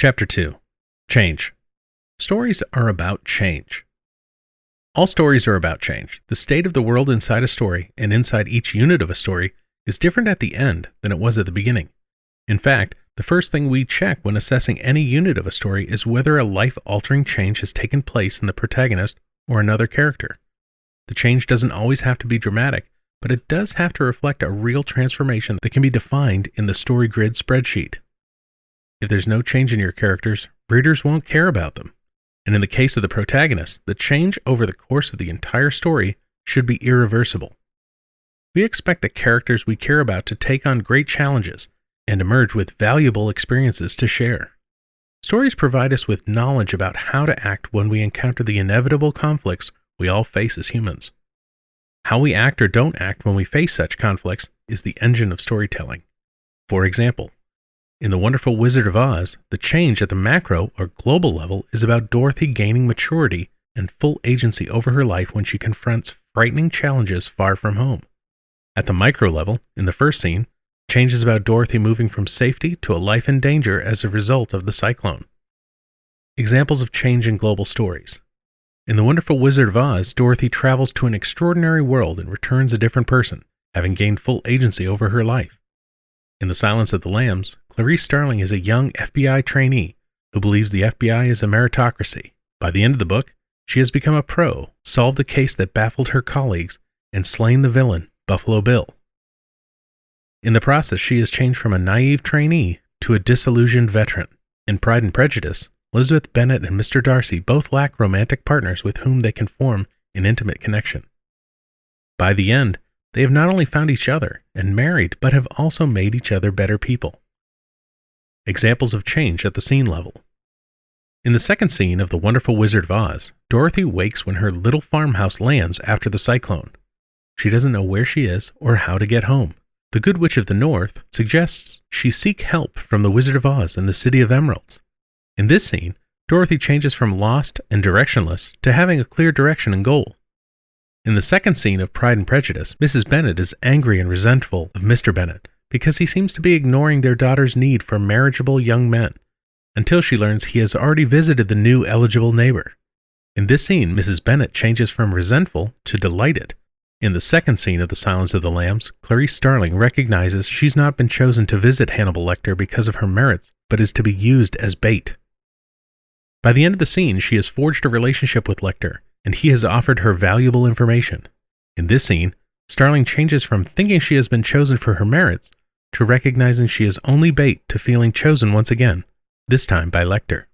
Chapter 2. Change. Stories are about change. All stories are about change. The state of the world inside a story and inside each unit of a story is different at the end than it was at the beginning. In fact, the first thing we check when assessing any unit of a story is whether a life-altering change has taken place in the protagonist or another character. The change doesn't always have to be dramatic, but it does have to reflect a real transformation that can be defined in the story grid spreadsheet. If there's no change in your characters, readers won't care about them. And in the case of the protagonist, the change over the course of the entire story should be irreversible. We expect the characters we care about to take on great challenges and emerge with valuable experiences to share. Stories provide us with knowledge about how to act when we encounter the inevitable conflicts we all face as humans. How we act or don't act when we face such conflicts is the engine of storytelling. For example, in The Wonderful Wizard of Oz, the change at the macro or global level is about Dorothy gaining maturity and full agency over her life when she confronts frightening challenges far from home. At the micro level, in the first scene, change is about Dorothy moving from safety to a life in danger as a result of the cyclone. Examples of change in global stories. In The Wonderful Wizard of Oz, Dorothy travels to an extraordinary world and returns a different person, having gained full agency over her life. In The Silence of the Lambs, Clarice Starling is a young FBI trainee who believes the FBI is a meritocracy. By the end of the book, she has become a pro, solved a case that baffled her colleagues, and slain the villain, Buffalo Bill. In the process, she has changed from a naive trainee to a disillusioned veteran. In Pride and Prejudice, Elizabeth Bennet and Mr. Darcy both lack romantic partners with whom they can form an intimate connection. By the end, they have not only found each other and married, but have also made each other better people. Examples of change at the scene level. In the second scene of The Wonderful Wizard of Oz, Dorothy wakes when her little farmhouse lands after the cyclone. She doesn't know where she is or how to get home. The Good Witch of the North suggests she seek help from the Wizard of Oz in the City of Emeralds. In this scene, Dorothy changes from lost and directionless to having a clear direction and goal. In the second scene of Pride and Prejudice, Mrs. Bennet is angry and resentful of Mr. Bennet because he seems to be ignoring their daughter's need for marriageable young men, until she learns he has already visited the new eligible neighbor. In this scene, Mrs. Bennet changes from resentful to delighted. In the second scene of The Silence of the Lambs, Clarice Starling recognizes she's not been chosen to visit Hannibal Lecter because of her merits, but is to be used as bait. By the end of the scene, she has forged a relationship with Lecter, and he has offered her valuable information. In this scene, Starling changes from thinking she has been chosen for her merits to recognizing she is only bait to feeling chosen once again, this time by Lecter.